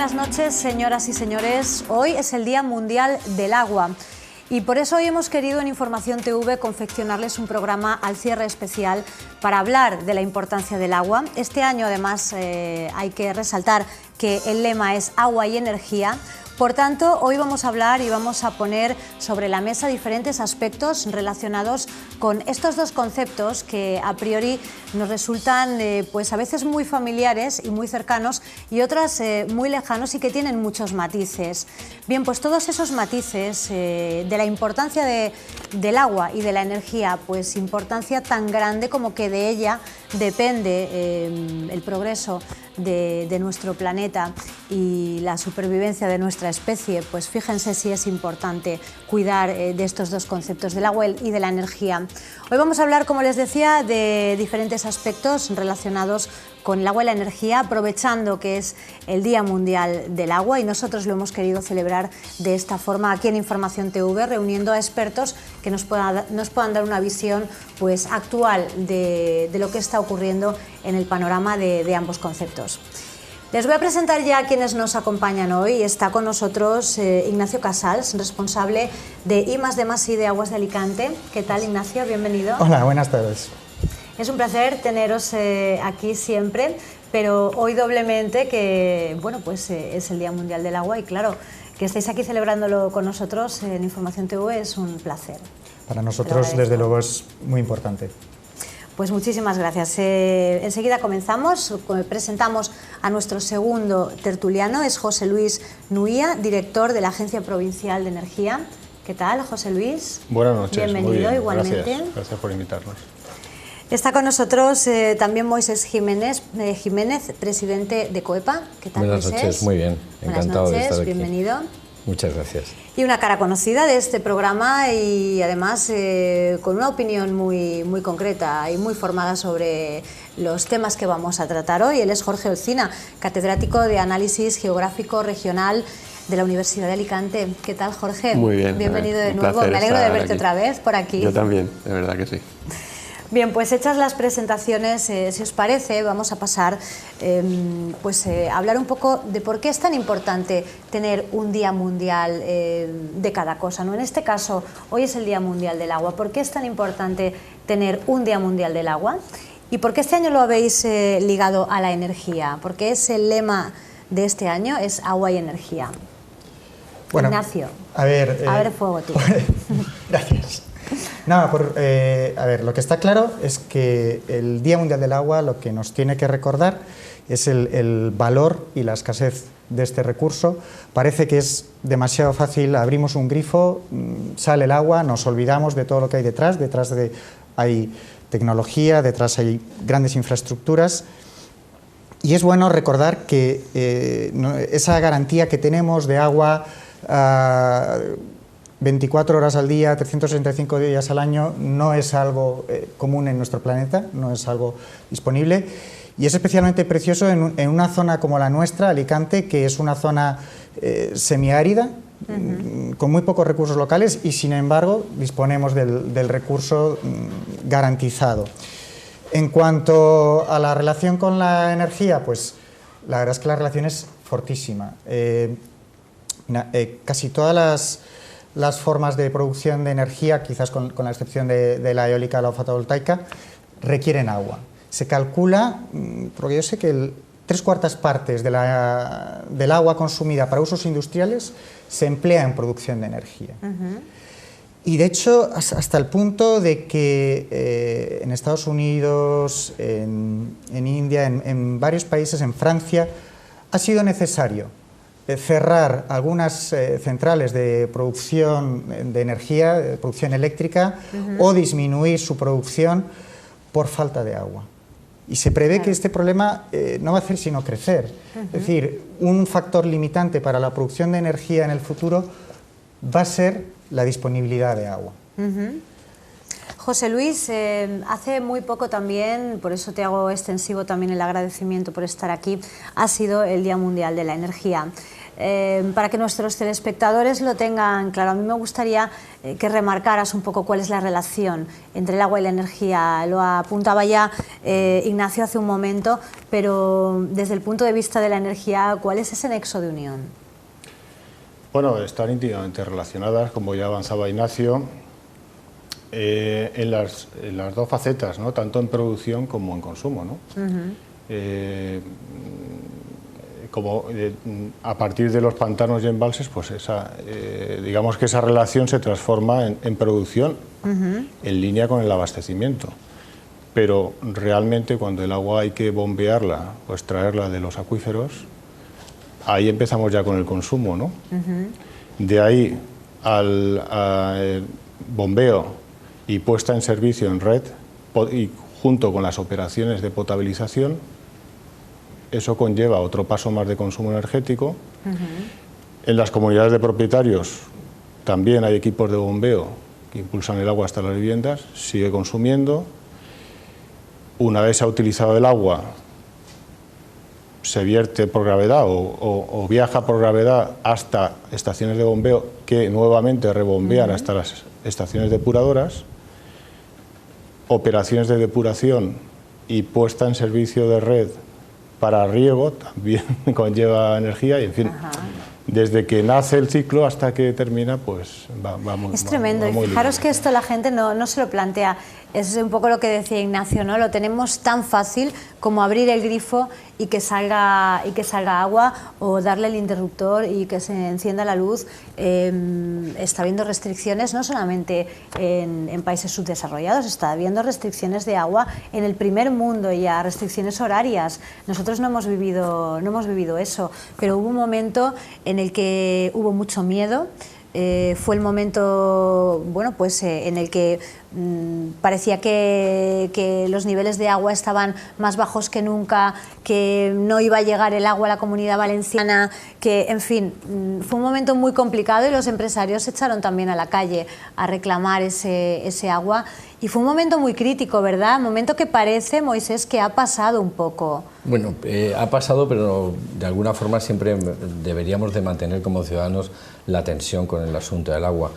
buenas noches, señoras y señores. Hoy es el Día Mundial del Agua y por eso hoy hemos querido en Información TV confeccionarles un programa al cierre especial para hablar de la importancia del agua. Este año, además, hay que resaltar que el lema es agua y energía. Por tanto, hoy vamos a hablar y vamos a poner sobre la mesa diferentes aspectos relacionados con estos dos conceptos que a priori nos resultan pues a veces muy familiares y muy cercanos y otras muy lejanos y que tienen muchos matices. Bien, pues todos esos matices de la importancia del agua y de la energía, pues importancia tan grande como que de ella depende el progreso de nuestro planeta y la supervivencia de nuestra especie, pues fíjense si es importante cuidar de estos dos conceptos, del agua y de la energía. Hoy vamos a hablar, como les decía, de diferentes aspectos relacionados con el agua y la energía, aprovechando que es el Día Mundial del Agua y nosotros lo hemos querido celebrar de esta forma aquí en Información TV, reuniendo a expertos que nos puedan dar una visión pues, actual de lo que está ocurriendo en el panorama de ambos conceptos. Les voy a presentar ya a quienes nos acompañan hoy. Está con nosotros Ignacio Casals, responsable de I+D+I de Aguas de Alicante. ¿Qué tal, Ignacio? Bienvenido. Hola, buenas tardes. Es un placer teneros aquí siempre, pero hoy doblemente que bueno, pues, es el Día Mundial del Agua y claro, que estéis aquí celebrándolo con nosotros en Información TV es un placer. Para nosotros, desde luego, es muy importante. Pues muchísimas gracias. Enseguida comenzamos, presentamos a nuestro segundo tertuliano, es José Luis Nuía, director de la Agencia Provincial de Energía. ¿Qué tal, José Luis? Buenas noches. Bienvenido, muy bien. igualmente. Gracias por invitarnos. Está con nosotros también Moisés Jiménez, presidente de COEPA. ¿Qué tal, Buenas Moisés? noches, muy bien, encantado de estar aquí. Bienvenido. Muchas gracias. Y una cara conocida de este programa y además con una opinión muy concreta y muy formada sobre los temas que vamos a tratar hoy. Él es Jorge Olcina, catedrático de Análisis Geográfico Regional de la Universidad de Alicante. ¿Qué tal, Jorge? Muy bien. Bienvenido de nuevo. Me alegro de verte otra vez por aquí. Yo también, de verdad que sí. Bien, pues hechas las presentaciones, si os parece, vamos a pasar a hablar un poco de por qué es tan importante tener un Día Mundial de cada cosa, ¿no? En este caso, hoy es el Día Mundial del Agua. ¿Por qué es tan importante tener un Día Mundial del Agua? ¿Y por qué este año lo habéis ligado a la energía? Porque es el lema de este año, es agua y energía. Bueno, Ignacio, a ver fuego tú. Gracias. Nada, a ver, lo que está claro es que el Día Mundial del Agua lo que nos tiene que recordar es el valor y la escasez de este recurso. Parece que es demasiado fácil, abrimos un grifo, sale el agua, nos olvidamos de todo lo que hay detrás. Hay tecnología, detrás hay grandes infraestructuras. Y es bueno recordar que esa garantía que tenemos de agua 24 horas al día, 365 días al año, no es algo común en nuestro planeta, no es algo disponible y es especialmente precioso en una zona como la nuestra, Alicante, que es una zona semiárida, con muy pocos recursos locales y sin embargo disponemos del recurso garantizado. En cuanto a la relación con la energía, pues la verdad es que la relación es fortísima. Casi todas las formas de producción de energía, quizás con la excepción de la eólica o la fotovoltaica, requieren agua. Se calcula, porque yo sé que 3/4 partes del agua consumida para usos industriales se emplea en producción de energía. Y de hecho, hasta el punto de que en Estados Unidos, en India, en varios países, en Francia, ha sido necesario cerrar algunas centrales de producción de energía, de producción eléctrica, o disminuir su producción por falta de agua. Y se prevé que este problema no va a hacer sino crecer. Es decir, un factor limitante para la producción de energía en el futuro va a ser la disponibilidad de agua. José Luis, hace muy poco también, por eso te hago extensivo también el agradecimiento por estar aquí, ha sido el Día Mundial de la Energía. para que nuestros telespectadores lo tengan claro. A mí me gustaría que remarcaras un poco cuál es la relación entre el agua y la energía. Lo apuntaba ya Ignacio hace un momento, pero desde el punto de vista de la energía, ¿cuál es ese nexo de unión? Bueno, están íntimamente relacionadas, como ya avanzaba Ignacio, en las dos facetas, ¿no? Tanto en producción como en consumo, ¿no? A partir de los pantanos y embalses, pues digamos que esa relación se transforma en producción, en línea con el abastecimiento. Pero realmente cuando el agua hay que bombearla, pues traerla de los acuíferos, ahí empezamos ya con el consumo, ¿no? De ahí al bombeo y puesta en servicio en red, y junto con las operaciones de potabilización, eso conlleva otro paso más de consumo energético. En las comunidades de propietarios también hay equipos de bombeo que impulsan el agua hasta las viviendas, sigue consumiendo. Una vez se ha utilizado el agua, se vierte por gravedad o viaja por gravedad hasta estaciones de bombeo que nuevamente rebombean hasta las estaciones depuradoras. Operaciones de depuración y puesta en servicio de red para riego también conlleva energía y, en fin, desde que nace el ciclo hasta que termina, pues va muy... Es tremendo, y fijaros que esto la gente no se lo plantea. Es un poco lo que decía Ignacio, ¿no? Lo tenemos tan fácil como abrir el grifo y que salga agua, o darle el interruptor y que se encienda la luz. Está habiendo restricciones no solamente en países subdesarrollados, está habiendo restricciones de agua en el primer mundo, ya restricciones horarias. Nosotros no hemos vivido eso, pero hubo un momento en el que hubo mucho miedo. Fue el momento, bueno, pues en el que parecía que los niveles de agua estaban más bajos que nunca, que no iba a llegar el agua a la Comunidad Valenciana, que, en fin, fue un momento muy complicado, y los empresarios se echaron también a la calle a reclamar ese agua, y fue un momento muy crítico, ¿verdad? Un momento que parece, Moisés, que ha pasado un poco. Bueno, ha pasado, pero de alguna forma siempre deberíamos de mantener como ciudadanos la tensión con el asunto del agua.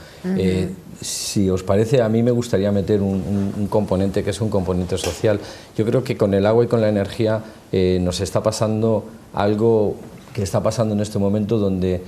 Si os parece, a mí me gustaría meter un componente que es un componente social. Yo creo que con el agua y con la energía nos está pasando algo que está pasando en este momento, donde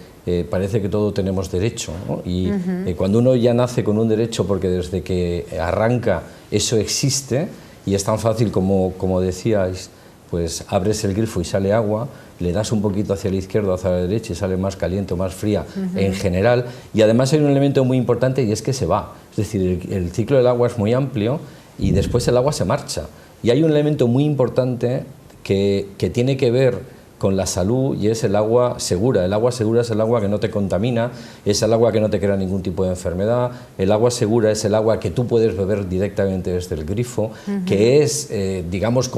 parece que todo tenemos derecho, ¿no? Y cuando uno ya nace con un derecho, porque desde que arranca eso existe, y es tan fácil como decíais, pues abres el grifo y sale agua, le das un poquito hacia la izquierda o hacia la derecha y sale más caliente o más fría en general. Y además hay un elemento muy importante, y es que se va. Es decir, el ciclo del agua es muy amplio y después el agua se marcha. Y hay un elemento muy importante que tiene que ver con la salud, y es el agua segura. El agua segura es el agua que no te contamina, es el agua que no te crea ningún tipo de enfermedad. El agua segura es el agua que tú puedes beber directamente desde el grifo, que es, digamos,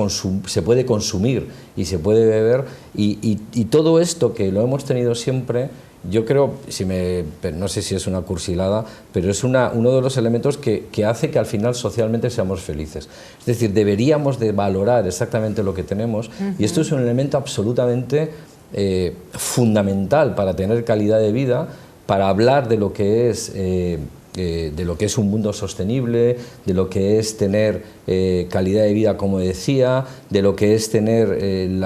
se puede consumir y se puede beber, y todo esto que lo hemos tenido siempre, yo creo, no sé si es una cursilada, pero es uno de los elementos que hace que al final socialmente seamos felices. Es decir, deberíamos de valorar exactamente lo que tenemos, y esto es un elemento absolutamente fundamental para tener calidad de vida, para hablar de lo que es un mundo sostenible, de lo que es tener calidad de vida, como decía, de lo que es tener el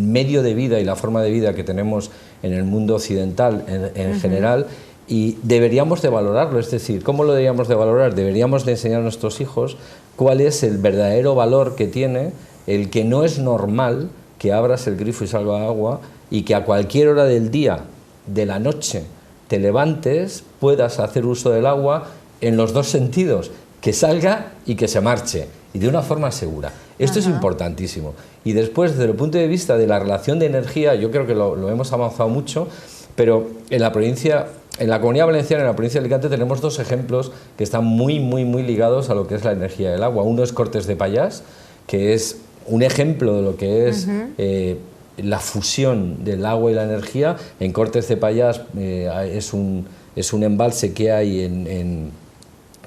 medio de vida y la forma de vida que tenemos en el mundo occidental en general, y deberíamos de valorarlo. Es decir, ¿cómo lo deberíamos de valorar? Deberíamos de enseñar a nuestros hijos cuál es el verdadero valor que tiene el que no es normal que abras el grifo y salga agua, y que a cualquier hora del día, de la noche, te levantes, puedas hacer uso del agua en los dos sentidos, que salga y que se marche, y de una forma segura. Esto es importantísimo. Y después, desde el punto de vista de la relación de energía, yo creo que lo hemos avanzado mucho, pero en la provincia, en la Comunidad Valenciana, en la provincia de Alicante, tenemos dos ejemplos que están muy ligados a lo que es la energía del agua. Uno es Cortes de Pallars, que es un ejemplo de lo que es la fusión del agua y la energía. En Cortes de Pallars es un embalse que hay en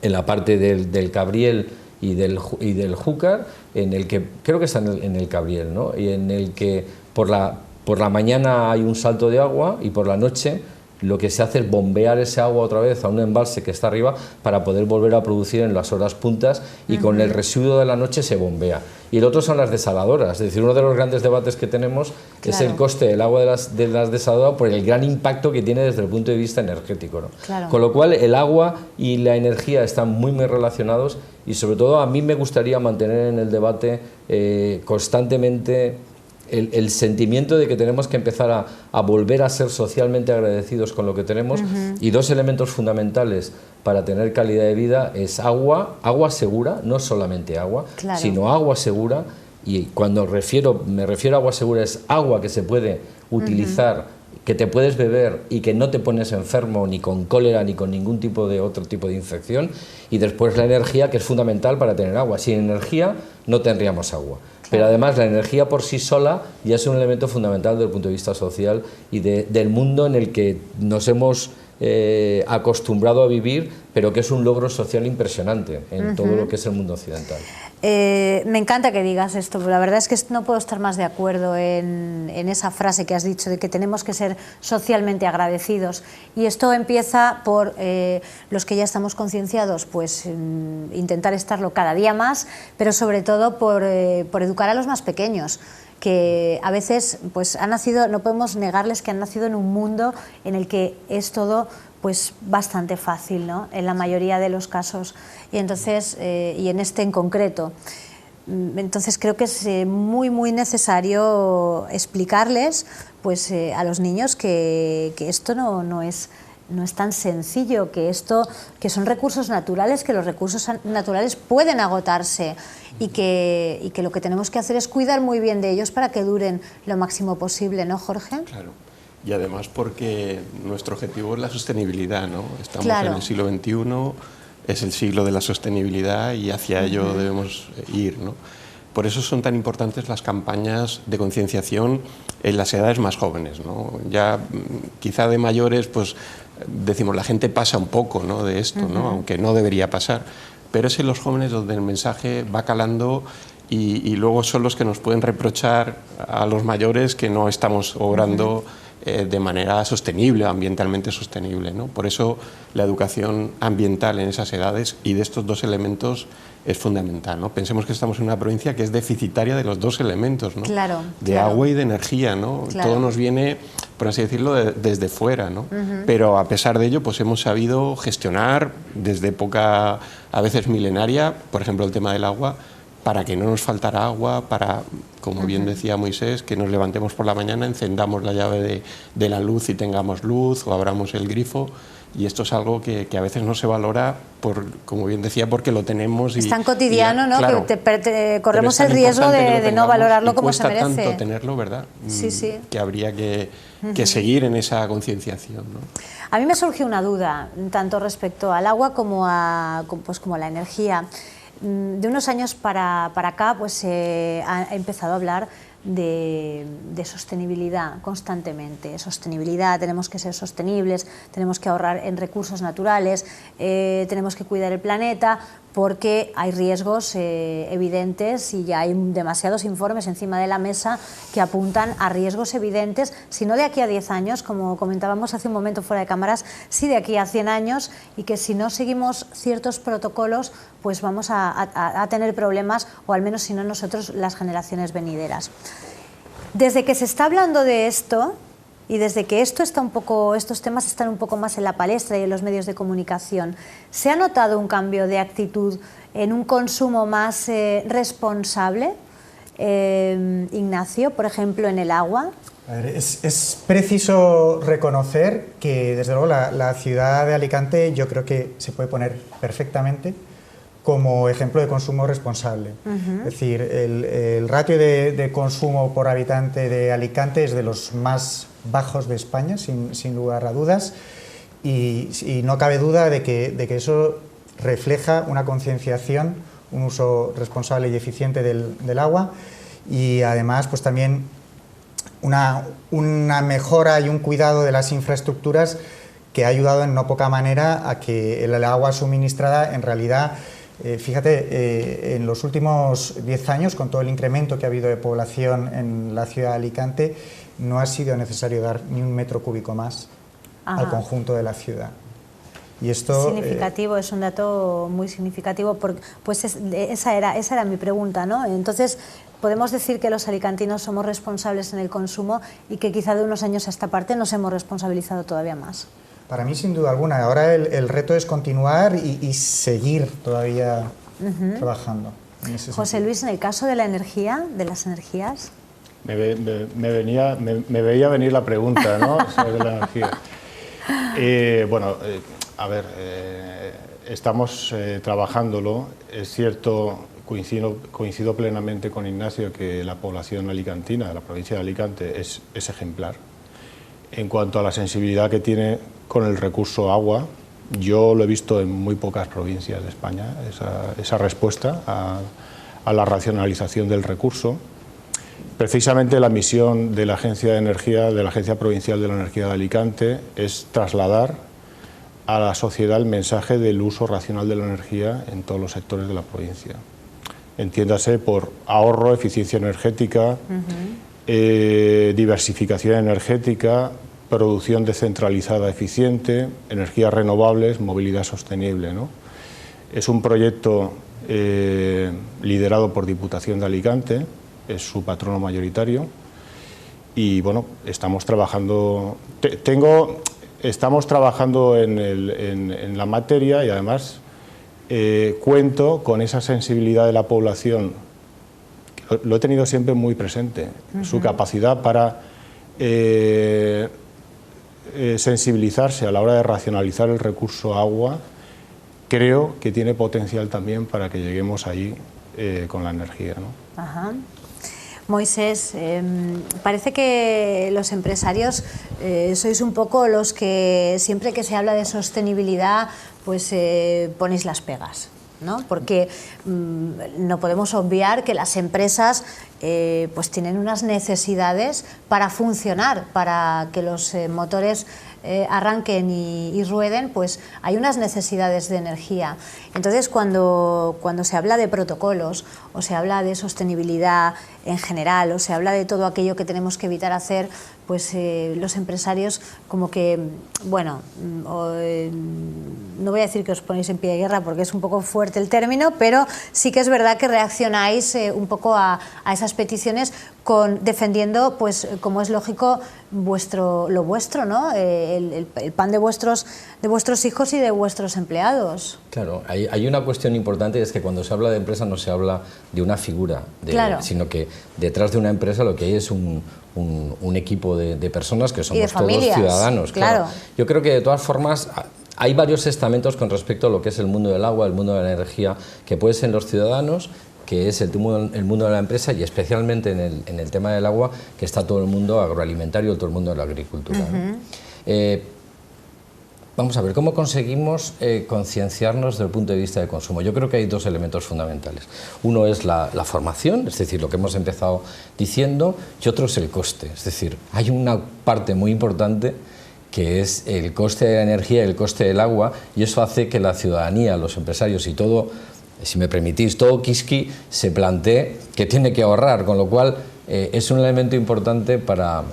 la parte del Cabriel y del Júcar, en el que creo que está en el Cabriel, ¿no? Y en el que por Por la mañana hay un salto de agua y por la noche lo que se hace es bombear ese agua otra vez a un embalse que está arriba para poder volver a producir en las horas puntas y con el residuo de la noche se bombea. Y el otro son las desaladoras, es decir, uno de los grandes debates que tenemos es el coste del agua de las desaladoras por el gran impacto que tiene desde el punto de vista energético, ¿no? Claro. Con lo cual el agua y la energía están muy relacionados y sobre todo a mí me gustaría mantener en el debate constantemente el sentimiento de que tenemos que empezar a volver a ser socialmente agradecidos con lo que tenemos y dos elementos fundamentales para tener calidad de vida es agua segura, no solamente agua, sino agua segura, y cuando me refiero a agua segura es agua que se puede utilizar, que te puedes beber y que no te pones enfermo ni con cólera ni con ningún tipo de otro tipo de infección, y después la energía, que es fundamental para tener agua. Sin energía no tendríamos agua. Pero además la energía por sí sola ya es un elemento fundamental desde el punto de vista social y del mundo en el que nos hemos acostumbrado a vivir, pero que es un logro social impresionante en todo lo que es el mundo occidental. Me encanta que digas esto, pero la verdad es que no puedo estar más de acuerdo en esa frase que has dicho de que tenemos que ser socialmente agradecidos, y esto empieza por los que ya estamos concienciados, pues intentar estarlo cada día más, pero sobre todo por educar a los más pequeños, que a veces pues han nacido, no podemos negarles que han nacido en un mundo en el que es todo pues bastante fácil, ¿no? En la mayoría de los casos, y entonces y en este en concreto. Entonces creo que es muy necesario explicarles pues a los niños que esto no es tan sencillo, que son recursos naturales, que los recursos naturales pueden agotarse y que lo que tenemos que hacer es cuidar muy bien de ellos para que duren lo máximo posible, ¿no, Jorge? Claro. Y además porque nuestro objetivo es la sostenibilidad, ¿no? Estamos en el siglo XXI, es el siglo de la sostenibilidad y hacia ello debemos ir, ¿no? Por eso son tan importantes las campañas de concienciación en las edades más jóvenes, ¿no? Ya quizá de mayores, pues decimos, la gente pasa un poco, ¿no?, de esto, ¿no?, aunque no debería pasar, pero es en los jóvenes donde el mensaje va calando y luego son los que nos pueden reprochar a los mayores que no estamos obrando de manera sostenible, ambientalmente sostenible, ¿no? Por eso la educación ambiental en esas edades y de estos dos elementos es fundamental, ¿no? Pensemos que estamos en una provincia que es deficitaria de los dos elementos, ¿no? Claro, de agua y de energía, ¿no? Claro. Todo nos viene, por así decirlo, desde fuera, ¿no? Pero a pesar de ello, pues hemos sabido gestionar desde época a veces milenaria, por ejemplo, el tema del agua, para que no nos faltara agua, para, como bien decía Moisés, que nos levantemos por la mañana, encendamos la llave de la luz y tengamos luz, o abramos el grifo, y esto es algo que a veces no se valora, como bien decía, porque lo tenemos. Es tan cotidiano, ¿no?, claro, que corremos el riesgo de no valorarlo como se merece. Cuesta tanto tenerlo, ¿verdad? Sí. Que habría que seguir en esa concienciación, ¿no? A mí me surgió una duda, tanto respecto al agua como a la energía. De unos años para acá pues se ha empezado a hablar de sostenibilidad constantemente. Sostenibilidad, tenemos que ser sostenibles, tenemos que ahorrar en recursos naturales, tenemos que cuidar el planeta, porque hay riesgos evidentes y ya hay demasiados informes encima de la mesa que apuntan a riesgos evidentes, si no de aquí a 10 años, como comentábamos hace un momento fuera de cámaras, sí de aquí a 100 años, y que si no seguimos ciertos protocolos pues vamos a tener problemas, o al menos si no nosotros, las generaciones venideras. Desde que se está hablando de esto y desde que estos temas están un poco más en la palestra y en los medios de comunicación, ¿se ha notado un cambio de actitud en un consumo más responsable, Ignacio, por ejemplo, en el agua? A ver, es preciso reconocer que, desde luego, la ciudad de Alicante yo creo que se puede poner perfectamente como ejemplo de consumo responsable. Es decir, el ratio de consumo por habitante de Alicante es de los más bajos de España, sin lugar a dudas, y no cabe duda de que eso refleja una concienciación, un uso responsable y eficiente del agua, y además pues también una mejora y un cuidado de las infraestructuras que ha ayudado en no poca manera a que el agua suministrada en realidad Fíjate, en los últimos 10 años, con todo el incremento que ha habido de población en la ciudad de Alicante, no ha sido necesario dar ni un metro cúbico más al conjunto de la ciudad. Y esto, significativo, es un dato muy significativo, pues esa era mi pregunta, ¿no? Entonces, podemos decir que los alicantinos somos responsables en el consumo y que quizá de unos años a esta parte nos hemos responsabilizado todavía más. Para mí, sin duda alguna. Ahora el reto es continuar y seguir todavía trabajando. En ese José Luis, en el caso de la energía, de las energías... Me veía venir la pregunta, ¿no? Sobre la energía. Estamos trabajándolo. Es cierto, coincido plenamente con Ignacio que la población alicantina de la provincia de Alicante es ejemplar. En cuanto a la sensibilidad que tiene con el recurso agua, yo lo he visto en muy pocas provincias de España, esa respuesta a la racionalización del recurso. Precisamente la misión de la Agencia de Energía, de la Agencia Provincial de la Energía de Alicante, es trasladar a la sociedad el mensaje del uso racional de la energía en todos los sectores de la provincia. Entiéndase por ahorro, eficiencia energética, diversificación energética, producción descentralizada eficiente, energías renovables, movilidad sostenible, ¿no? Es un proyecto liderado por Diputación de Alicante, es su patrono mayoritario y bueno, estamos trabajando, estamos trabajando en la materia y además cuento con esa sensibilidad de la población, lo he tenido siempre muy presente, su capacidad para sensibilizarse a la hora de racionalizar el recurso agua, creo que tiene potencial también para que lleguemos ahí con la energía, ¿no? Ajá. Moisés, parece que los empresarios sois un poco los que siempre que se habla de sostenibilidad pues ponéis las pegas, ¿no? Porque no podemos obviar que las empresas pues tienen unas necesidades para funcionar, para que los motores arranquen y rueden, pues hay unas necesidades de energía. Entonces, cuando se habla de protocolos o se habla de sostenibilidad en general o se habla de todo aquello que tenemos que evitar hacer, pues los empresarios como que, bueno, no voy a decir que os ponéis en pie de guerra porque es un poco fuerte el término, pero sí que es verdad que reaccionáis un poco a esas peticiones defendiendo, pues como es lógico, lo vuestro, ¿no? El pan de vuestros hijos y de vuestros empleados. Claro, hay una cuestión importante, es que cuando se habla de empresa no se habla de una figura, claro, sino que detrás de una empresa lo que hay es un equipo de personas que somos todos ciudadanos. Claro. Yo creo que de todas formas hay varios estamentos con respecto a lo que es el mundo del agua, el mundo de la energía, que puede ser los ciudadanos, que es el mundo de la empresa y especialmente en el tema del agua, que está todo el mundo agroalimentario, todo el mundo de la agricultura, ¿no? Vamos a ver, ¿cómo conseguimos concienciarnos desde el punto de vista de consumo? Yo creo que hay dos elementos fundamentales. Uno es la formación, es decir, lo que hemos empezado diciendo, y otro es el coste. Es decir, hay una parte muy importante que es el coste de la energía y el coste del agua, y eso hace que la ciudadanía, los empresarios y todo, si me permitís, todo quisqui se plantee que tiene que ahorrar, con lo cual es un elemento importante para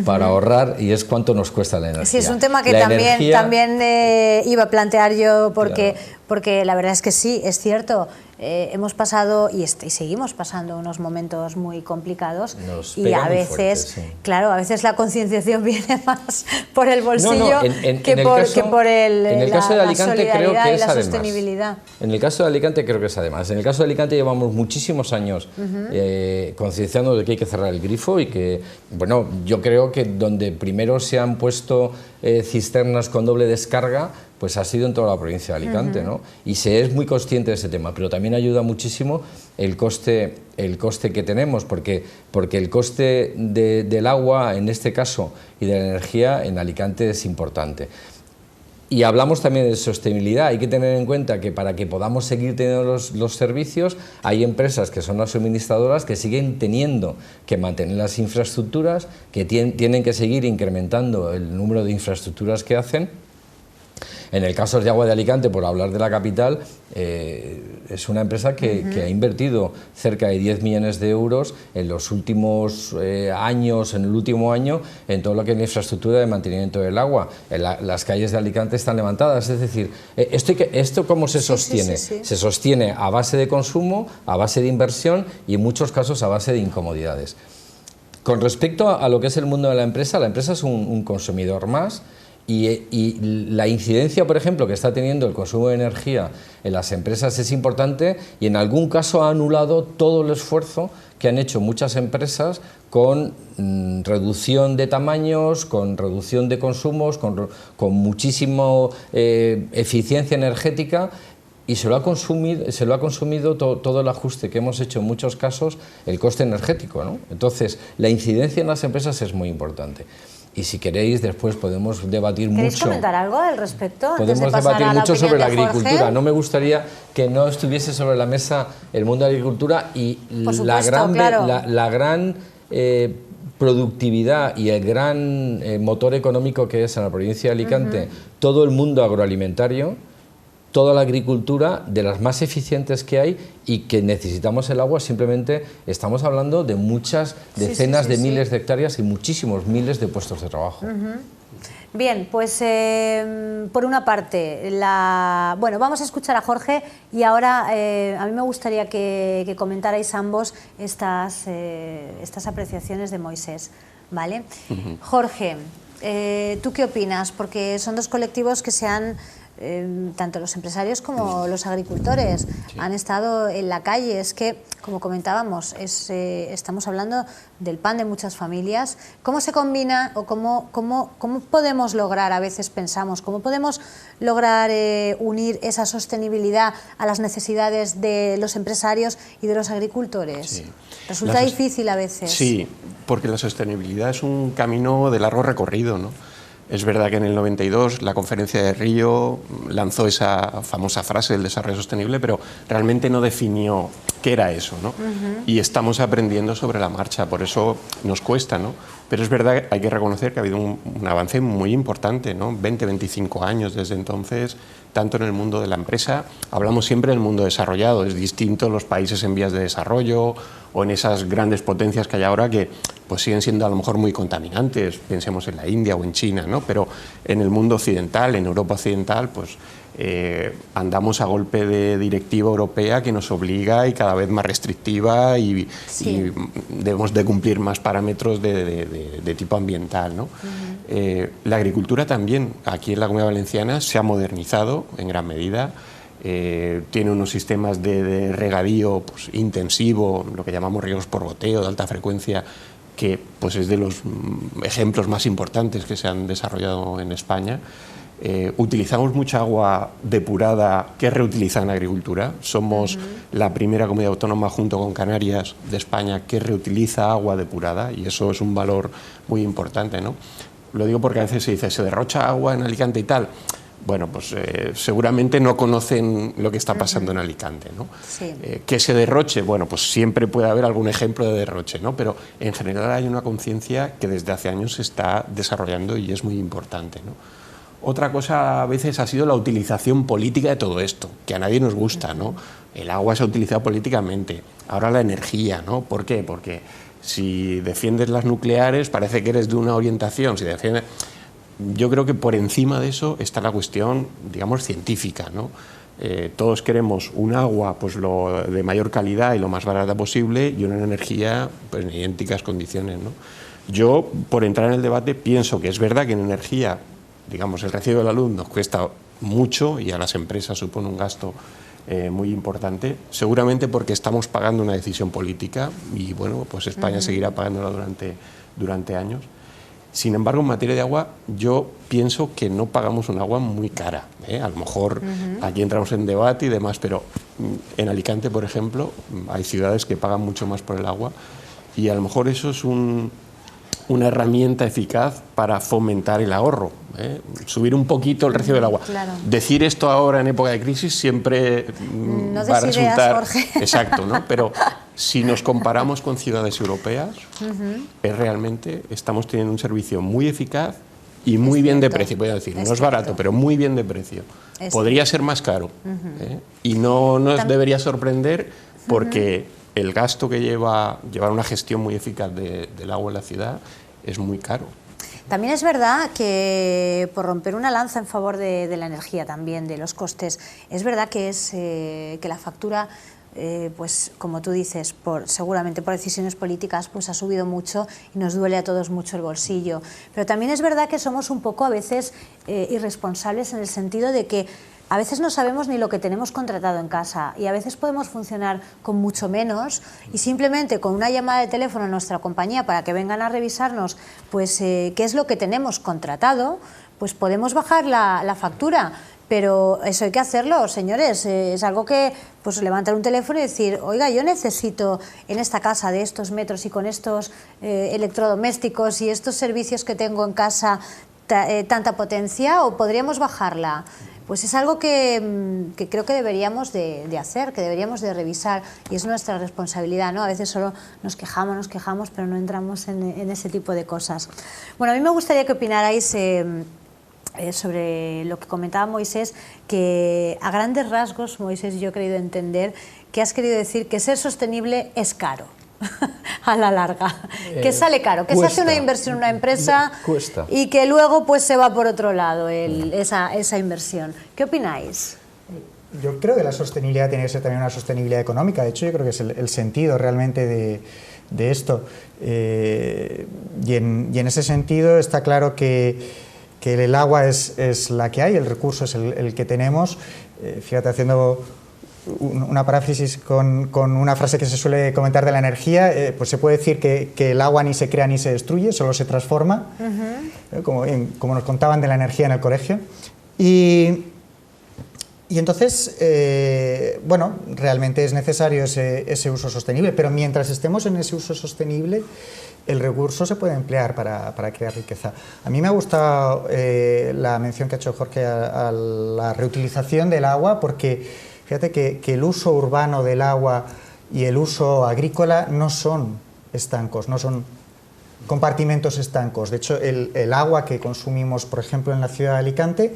ahorrar, y es cuánto nos cuesta la energía. Sí, es un tema que también iba a plantear yo, porque la verdad es que sí, es cierto, hemos pasado y seguimos pasando unos momentos muy complicados y a veces, fuerte, sí. Claro, a veces la concienciación viene más por el bolsillo que por la solidaridad y la sostenibilidad. En el caso de Alicante creo que es además. En el caso de Alicante llevamos muchísimos años concienciando de que hay que cerrar el grifo y que, bueno, yo creo que donde primero se han puesto cisternas con doble descarga, pues ha sido en toda la provincia de Alicante, ¿no? Y se es muy consciente de ese tema, pero también ayuda muchísimo el coste que tenemos, porque el coste del agua, en este caso, y de la energía en Alicante es importante. Y hablamos también de sostenibilidad. Hay que tener en cuenta que para que podamos seguir teniendo los servicios, hay empresas que son las suministradoras que siguen teniendo que mantener las infraestructuras, que tienen que seguir incrementando el número de infraestructuras que hacen. En el caso de Agua de Alicante, por hablar de la capital, es una empresa que ha invertido cerca de 10 millones de euros en los últimos años, en el último año, en todo lo que es la infraestructura de mantenimiento del agua. Las calles de Alicante están levantadas, es decir, ¿esto cómo se sostiene? Se sostiene a base de consumo, a base de inversión y en muchos casos a base de incomodidades. Con respecto a lo que es el mundo de la empresa es un consumidor más. Y la incidencia, por ejemplo, que está teniendo el consumo de energía en las empresas es importante y en algún caso ha anulado todo el esfuerzo que han hecho muchas empresas con reducción de tamaños, con reducción de consumos, con muchísima eficiencia energética, y se lo ha consumido todo el ajuste que hemos hecho en muchos casos, el coste energético, ¿no? Entonces, la incidencia en las empresas es muy importante. Y si queréis, después podemos debatir mucho. ¿Queréis comentar algo al respecto? Podemos debatir mucho sobre la agricultura. No me gustaría que no estuviese sobre la mesa el mundo de la agricultura y la gran productividad y el gran motor económico que es en la provincia de Alicante, todo el mundo agroalimentario, toda la agricultura, de las más eficientes que hay y que necesitamos el agua. Simplemente estamos hablando de muchas decenas de miles de hectáreas y muchísimos miles de puestos de trabajo. Bien, pues por una parte, bueno, vamos a escuchar a Jorge y ahora a mí me gustaría que comentarais ambos estas apreciaciones de Moisés, ¿vale? Jorge, ¿tú qué opinas? Porque son dos colectivos que se han... tanto los empresarios como los agricultores han estado en la calle. Es que, como comentábamos, estamos hablando del pan de muchas familias. ¿Cómo se combina o cómo podemos lograr, a veces pensamos, cómo podemos lograr unir esa sostenibilidad a las necesidades de los empresarios y de los agricultores? Sí. Resulta difícil a veces. Sí, porque la sostenibilidad es un camino de largo recorrido, ¿no? Es verdad que en el 92 la Conferencia de Río lanzó esa famosa frase del desarrollo sostenible, pero realmente no definió qué era eso, ¿no? Y estamos aprendiendo sobre la marcha, por eso nos cuesta, ¿no? Pero es verdad que hay que reconocer que ha habido un avance muy importante, ¿no? 20, 25 años desde entonces, tanto en el mundo de la empresa, hablamos siempre del mundo desarrollado, es distinto en los países en vías de desarrollo o en esas grandes potencias que hay ahora que pues siguen siendo a lo mejor muy contaminantes, pensemos en la India o en China, ¿no? Pero en el mundo occidental, en Europa occidental, pues andamos a golpe de directiva europea que nos obliga y cada vez más restrictiva y debemos de cumplir más parámetros de tipo ambiental, ¿no? La agricultura también, aquí en la Comunidad Valenciana, se ha modernizado en gran medida. Tiene unos sistemas de regadío pues, intensivo, lo que llamamos riegos por goteo de alta frecuencia, que pues, es de los ejemplos más importantes que se han desarrollado en España. Utilizamos mucha agua depurada que es reutilizada en agricultura. Somos la primera comunidad autónoma junto con Canarias de España que reutiliza agua depurada y eso es un valor muy importante, ¿no? Lo digo porque a veces se dice, ¿se derrocha agua en Alicante y tal? Bueno, pues seguramente no conocen lo que está pasando en Alicante, ¿no? Sí. Que se derroche, bueno, pues siempre puede haber algún ejemplo de derroche, ¿no? Pero en general hay una conciencia que desde hace años se está desarrollando y es muy importante, ¿no? Otra cosa a veces ha sido la utilización política de todo esto, que a nadie nos gusta, ¿no? El agua se ha utilizado políticamente, ahora la energía, ¿no? ¿Por qué? Porque si defiendes las nucleares parece que eres de una orientación, si defiendes... Yo creo que por encima de eso está la cuestión, digamos, científica, ¿no? Todos queremos un agua pues, lo de mayor calidad y lo más barata posible y una energía pues, en idénticas condiciones, ¿no? Yo, por entrar en el debate, pienso que es verdad que en energía, digamos, el recibo de la luz nos cuesta mucho y a las empresas supone un gasto muy importante, seguramente porque estamos pagando una decisión política y, bueno, pues España seguirá pagándola durante años. Sin embargo, en materia de agua, yo pienso que no pagamos un agua muy cara, ¿eh? A lo mejor aquí entramos en debate y demás, pero en Alicante, por ejemplo, hay ciudades que pagan mucho más por el agua y a lo mejor eso es una herramienta eficaz para fomentar el ahorro, ¿eh? Subir un poquito el recibo del agua. Claro. Decir esto ahora en época de crisis siempre no va a resultar... Jorge. Exacto, ¿no? Pero si nos comparamos con ciudades europeas, es realmente estamos teniendo un servicio muy eficaz Y muy bien de precio, voy a decir. No es barato, pero muy bien de precio. Podría ser más caro. Y no nos debería sorprender porque el gasto que llevar una gestión muy eficaz del agua en la ciudad es muy caro. También es verdad que, por romper una lanza en favor de la energía también, de los costes, es verdad que que la factura, pues como tú dices, seguramente por decisiones políticas, pues ha subido mucho y nos duele a todos mucho el bolsillo. Pero también es verdad que somos un poco a veces irresponsables en el sentido de que a veces no sabemos ni lo que tenemos contratado en casa y a veces podemos funcionar con mucho menos y simplemente con una llamada de teléfono a nuestra compañía para que vengan a revisarnos pues qué es lo que tenemos contratado, pues podemos bajar la factura. Pero eso hay que hacerlo, señores, es algo que, pues levantar un teléfono y decir, oiga, yo necesito en esta casa de estos metros y con estos electrodomésticos y estos servicios que tengo en casa tanta potencia, o podríamos bajarla. Pues es algo que creo que deberíamos de hacer, que deberíamos de revisar, y es nuestra responsabilidad, ¿no? A veces solo nos quejamos, pero no entramos en ese tipo de cosas. Bueno, a mí me gustaría que opinarais sobre lo que comentaba Moisés, que a grandes rasgos, Moisés, yo he querido entender que has querido decir que ser sostenible es caro. A la larga, que sale caro, que cuesta, se hace una inversión en una empresa cuesta. Y que luego pues se va por otro lado esa inversión. ¿Qué opináis? Yo creo que la sostenibilidad tiene que ser también una sostenibilidad económica. De hecho, yo creo que es el sentido realmente de esto. Y en ese sentido está claro que el agua es la que hay, el recurso es el que tenemos. Fíjate, haciendo una paráfrasis con una frase que se suele comentar de la energía, pues se puede decir que el agua ni se crea ni se destruye, solo se transforma, como nos contaban de la energía en el colegio. Y entonces, bueno, realmente es necesario ese uso sostenible, pero mientras estemos en ese uso sostenible, el recurso se puede emplear para crear riqueza. A mí me ha gustado la mención que ha hecho Jorge a la reutilización del agua, porque fíjate que el uso urbano del agua y el uso agrícola no son estancos, no son compartimentos estancos. De hecho, el agua que consumimos, por ejemplo, en la ciudad de Alicante,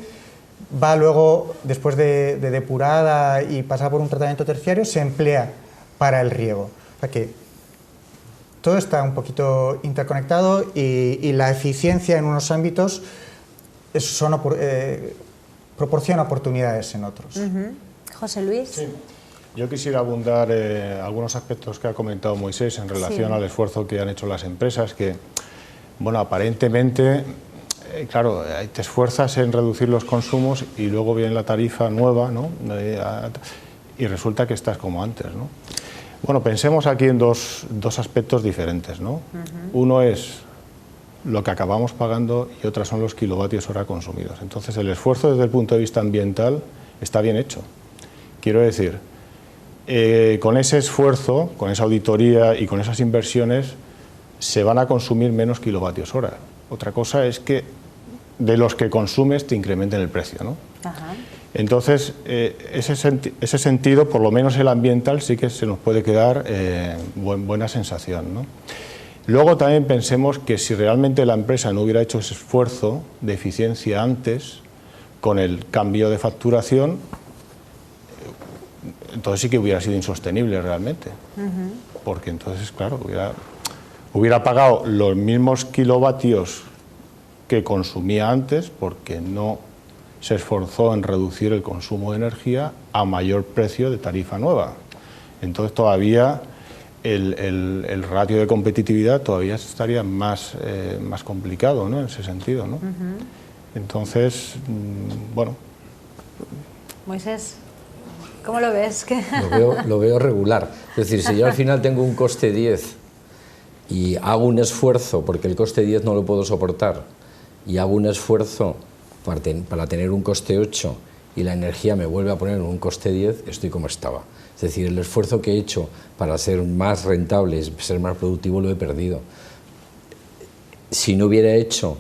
va luego, después de depurada y pasar por un tratamiento terciario, se emplea para el riego. O sea que todo está un poquito interconectado y la eficiencia en unos ámbitos proporciona oportunidades en otros. José Luis. Sí. Yo quisiera abundar algunos aspectos que ha comentado Moisés en relación al esfuerzo que han hecho las empresas, que, bueno, aparentemente, claro, te esfuerzas en reducir los consumos y luego viene la tarifa nueva, ¿no? Y resulta que estás como antes, ¿no? Bueno, pensemos aquí en dos aspectos diferentes, ¿no? Uno es lo que acabamos pagando y otra son los kilovatios hora consumidos. Entonces, el esfuerzo desde el punto de vista ambiental está bien hecho. Quiero decir, con ese esfuerzo, con esa auditoría y con esas inversiones, se van a consumir menos kilovatios hora. Otra cosa es que de los que consumes te incrementen el precio, ¿no? Entonces, ese sentido, por lo menos el ambiental, sí que se nos puede quedar buena sensación, ¿no? Luego también pensemos que si realmente la empresa no hubiera hecho ese esfuerzo de eficiencia antes, con el cambio de facturación, entonces sí que hubiera sido insostenible realmente, porque entonces, claro, hubiera pagado los mismos kilovatios que consumía antes, porque no se esforzó en reducir el consumo de energía a mayor precio de tarifa nueva. Entonces todavía el ratio de competitividad todavía estaría más complicado, ¿no? En ese sentido, ¿no? Entonces, bueno. Moisés, ¿cómo lo ves? Lo veo regular. Es decir, si yo al final tengo un coste 10 y hago un esfuerzo, porque el coste 10 no lo puedo soportar, y hago un esfuerzo para tener un coste 8 y la energía me vuelve a poner en un coste 10, estoy como estaba. Es decir, el esfuerzo que he hecho para ser más rentable, ser más productivo, lo he perdido. Si no hubiera hecho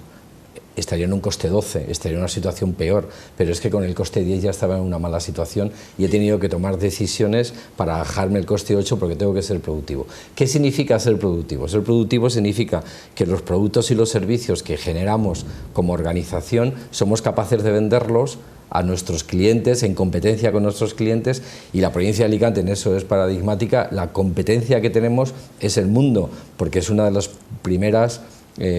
estaría en un coste 12, estaría en una situación peor, pero es que con el coste 10 ya estaba en una mala situación y he tenido que tomar decisiones para bajarme el coste 8 porque tengo que ser productivo. ¿Qué significa ser productivo? Ser productivo significa que los productos y los servicios que generamos como organización somos capaces de venderlos a nuestros clientes, en competencia con nuestros clientes, y la provincia de Alicante en eso es paradigmática. La competencia que tenemos es el mundo, porque es una de las primeras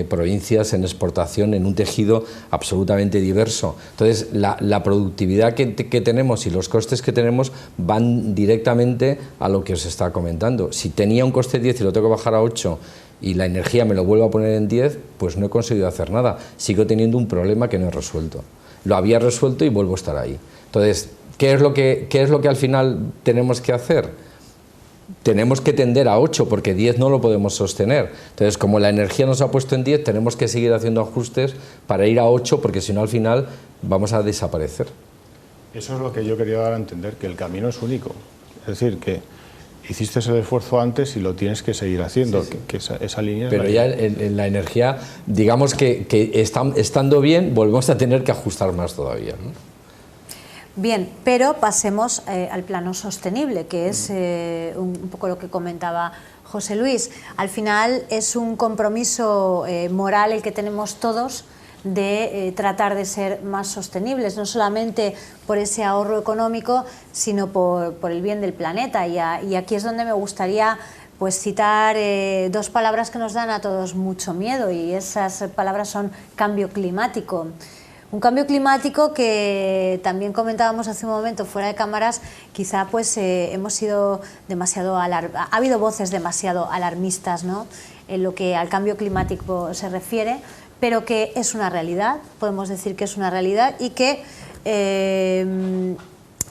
provincias en exportación en un tejido absolutamente diverso. Entonces, la productividad que tenemos y los costes que tenemos van directamente a lo que os estaba comentando. Si tenía un coste 10 y lo tengo que bajar a 8 y la energía me lo vuelvo a poner en 10, pues no he conseguido hacer nada. Sigo teniendo un problema que no he resuelto. Lo había resuelto y vuelvo a estar ahí. Entonces, ¿qué es lo que al final tenemos que hacer? Tenemos que tender a 8 porque 10 no lo podemos sostener. Entonces, como la energía nos ha puesto en 10, tenemos que seguir haciendo ajustes para ir a 8 porque si no al final vamos a desaparecer. Eso es lo que yo quería dar a entender, que el camino es único. Es decir, que hiciste el esfuerzo antes y lo tienes que seguir haciendo, sí, sí. Que esa línea... Pero ya en la energía, digamos que estando bien, volvemos a tener que ajustar más todavía, ¿no? Bien, pero pasemos al plano sostenible, que es un poco lo que comentaba José Luis. Al final es un compromiso moral el que tenemos todos de tratar de ser más sostenibles, no solamente por ese ahorro económico, sino por el bien del planeta. Y aquí es donde me gustaría pues citar dos palabras que nos dan a todos mucho miedo, y esas palabras son cambio climático. Un cambio climático que también comentábamos hace un momento fuera de cámaras, quizá pues hemos sido demasiado ha habido voces demasiado alarmistas, ¿no?, en lo que al cambio climático se refiere, pero que es una realidad, podemos decir que es una realidad y que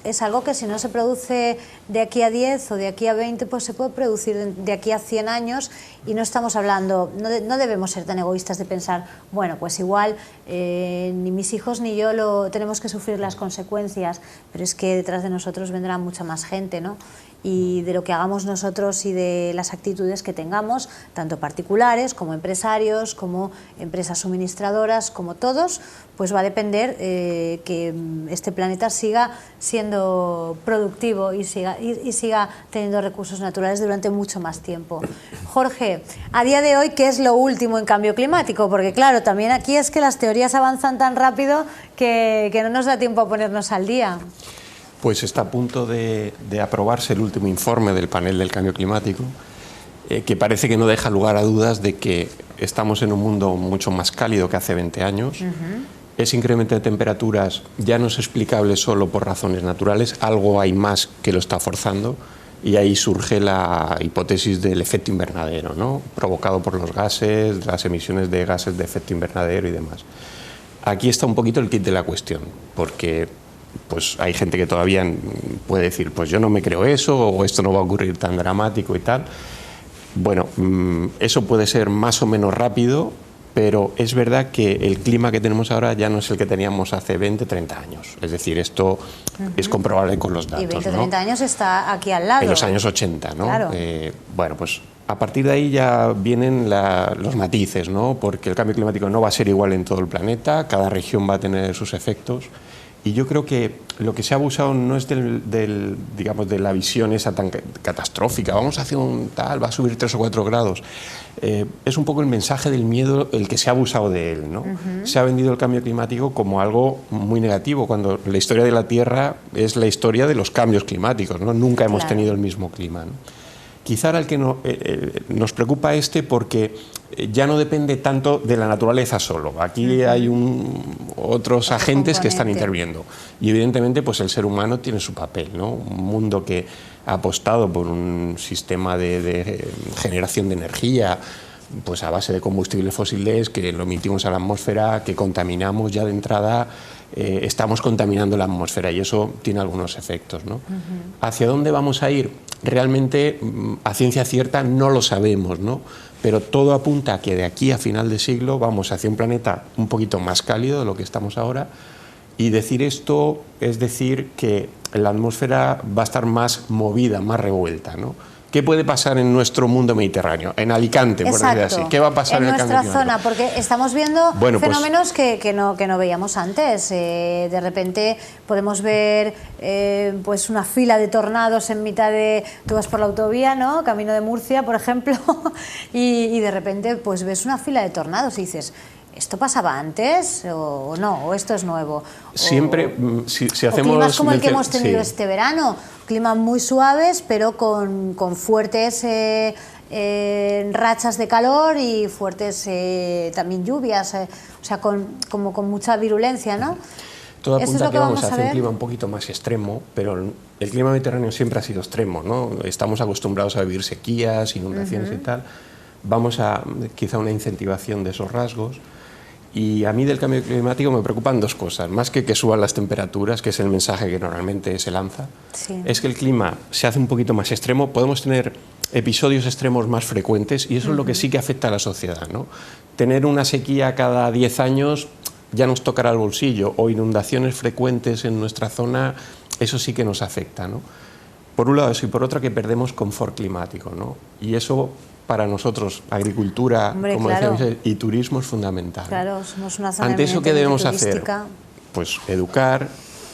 es algo que si no se produce de aquí a 10 o de aquí a 20, pues se puede producir de aquí a 100 años y no estamos hablando, no debemos ser tan egoístas de pensar, bueno, pues igual ni mis hijos ni yo tenemos que sufrir las consecuencias, pero es que detrás de nosotros vendrá mucha más gente, ¿no? Y de lo que hagamos nosotros y de las actitudes que tengamos, tanto particulares como empresarios, como empresas suministradoras, como todos, pues va a depender que este planeta siga siendo productivo y siga teniendo recursos naturales durante mucho más tiempo. Jorge, a día de hoy, ¿qué es lo último en cambio climático? Porque claro, también aquí es que las teorías avanzan tan rápido que no nos da tiempo a ponernos al día. Pues está a punto de aprobarse el último informe del panel del cambio climático, que parece que no deja lugar a dudas de que estamos en un mundo mucho más cálido que hace 20 años. Ese incremento de temperaturas ya no es explicable solo por razones naturales, algo hay más que lo está forzando, y ahí surge la hipótesis del efecto invernadero, ¿no?, provocado por los gases, las emisiones de gases de efecto invernadero y demás. Aquí está un poquito el kit de la cuestión, porque pues hay gente que todavía puede decir, pues yo no me creo eso, o esto no va a ocurrir tan dramático y tal. Bueno, eso puede ser más o menos rápido, pero es verdad que el clima que tenemos ahora ya no es el que teníamos hace 20, 30 años. Es decir, esto es comprobable con los datos. Y 20, ¿no? 30 años está aquí al lado. En los años 80, ¿no? Claro. Bueno, pues a partir de ahí ya vienen los matices, ¿no? Porque el cambio climático no va a ser igual en todo el planeta, cada región va a tener sus efectos. Y yo creo que lo que se ha abusado no es digamos, de la visión esa tan catastrófica, vamos a hacer un tal, va a subir 3 o 4 grados. Es un poco el mensaje del miedo el que se ha abusado de él, ¿no? Se ha vendido el cambio climático como algo muy negativo, cuando la historia de la Tierra es la historia de los cambios climáticos, ¿no? Nunca hemos tenido el mismo clima, ¿no? Quizá era el que nos preocupa porque ya no depende tanto de la naturaleza solo. Aquí hay otros agentes que están interviniendo. Y evidentemente pues el ser humano tiene su papel, ¿no? Un mundo que ha apostado por un sistema de generación de energía pues a base de combustibles fósiles, que lo emitimos a la atmósfera, que contaminamos ya de entrada, estamos contaminando la atmósfera y eso tiene algunos efectos, ¿no? ¿Hacia dónde vamos a ir? Realmente, a ciencia cierta, no lo sabemos, ¿no? Pero todo apunta a que de aquí a final de siglo vamos hacia un planeta un poquito más cálido de lo que estamos ahora, y decir esto es decir que la atmósfera va a estar más movida, más revuelta, ¿no? ¿qué puede pasar en nuestro mundo mediterráneo? En Alicante, por decir así. ¿Qué va a pasar en el cambio climático? En nuestra zona, porque estamos viendo fenómenos que no veíamos antes. De repente podemos ver pues una fila de tornados en mitad de... Tú vas por la autovía, ¿no? Camino de Murcia, por ejemplo, y de repente pues ves una fila de tornados y dices... ¿Esto pasaba antes o no? ¿O esto es nuevo? Siempre, si hacemos... climas como el que hemos tenido este verano, climas muy suaves, pero con fuertes rachas de calor y fuertes también lluvias, o sea, con mucha virulencia, ¿no? Todo apunta a que vamos a hacer un clima un poquito más extremo, pero el clima mediterráneo siempre ha sido extremo, ¿no? Estamos acostumbrados a vivir sequías, inundaciones y tal. Vamos a quizá una incentivación de esos rasgos. Y a mí del cambio climático me preocupan dos cosas, más que suban las temperaturas, que es el mensaje que normalmente se lanza, es que el clima se hace un poquito más extremo, podemos tener episodios extremos más frecuentes y eso es lo que sí que afecta a la sociedad, ¿no? Tener una sequía cada 10 años ya nos tocará el bolsillo, o inundaciones frecuentes en nuestra zona, eso sí que nos afecta, ¿no? Por un lado eso, y por otro que perdemos confort climático, ¿no? Y eso... Para nosotros, agricultura, como decíamos, y turismo es fundamental. Claro, somos una zona ante eso, ¿qué debemos hacer? Pues educar,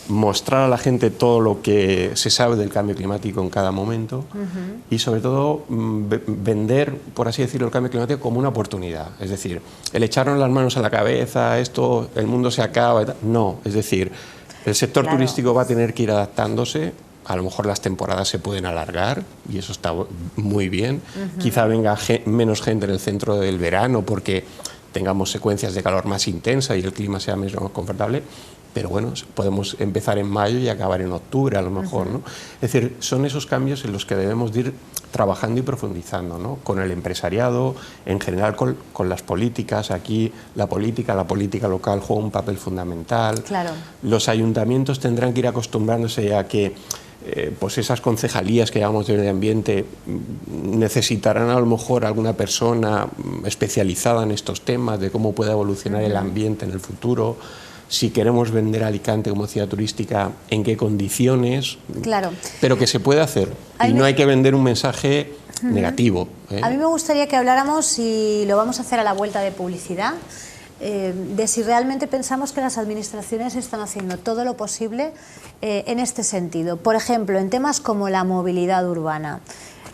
mostrar a la gente todo lo que se sabe del cambio climático en cada momento y sobre todo vender, por así decirlo, el cambio climático como una oportunidad. Es decir, el echarnos las manos a la cabeza, esto, el mundo se acaba, no. Es decir, el sector turístico va a tener que ir adaptándose. A lo mejor las temporadas se pueden alargar y eso está muy bien. Quizá venga menos gente en el centro del verano porque tengamos secuencias de calor más intensa y el clima sea menos confortable, pero bueno, podemos empezar en mayo y acabar en octubre a lo mejor, ¿no? Es decir, son esos cambios en los que debemos de ir trabajando y profundizando, ¿no? Con el empresariado, en general con las políticas. Aquí la política local juega un papel fundamental. Claro. Los ayuntamientos tendrán que ir acostumbrándose a que pues esas concejalías que llamamos de medio ambiente necesitarán a lo mejor alguna persona especializada en estos temas de cómo puede evolucionar el ambiente en el futuro, si queremos vender Alicante como ciudad turística, en qué condiciones, pero que se puede hacer y no hay que vender un mensaje negativo. A mí me gustaría que habláramos, y lo vamos a hacer a la vuelta de publicidad, de si realmente pensamos que las administraciones están haciendo todo lo posible en este sentido. Por ejemplo, en temas como la movilidad urbana.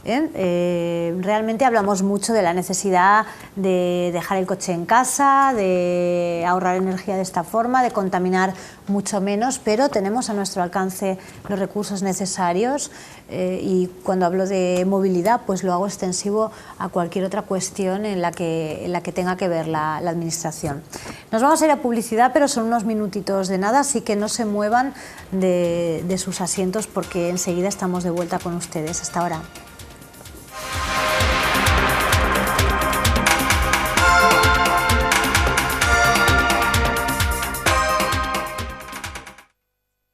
Realmente hablamos mucho de la necesidad de dejar el coche en casa, de ahorrar energía de esta forma, de contaminar mucho menos, pero tenemos a nuestro alcance los recursos necesarios y cuando hablo de movilidad pues lo hago extensivo a cualquier otra cuestión en la que tenga que ver la administración. Nos vamos a ir a publicidad, pero son unos minutitos de nada, así que no se muevan de sus asientos porque enseguida estamos de vuelta con ustedes. Hasta ahora.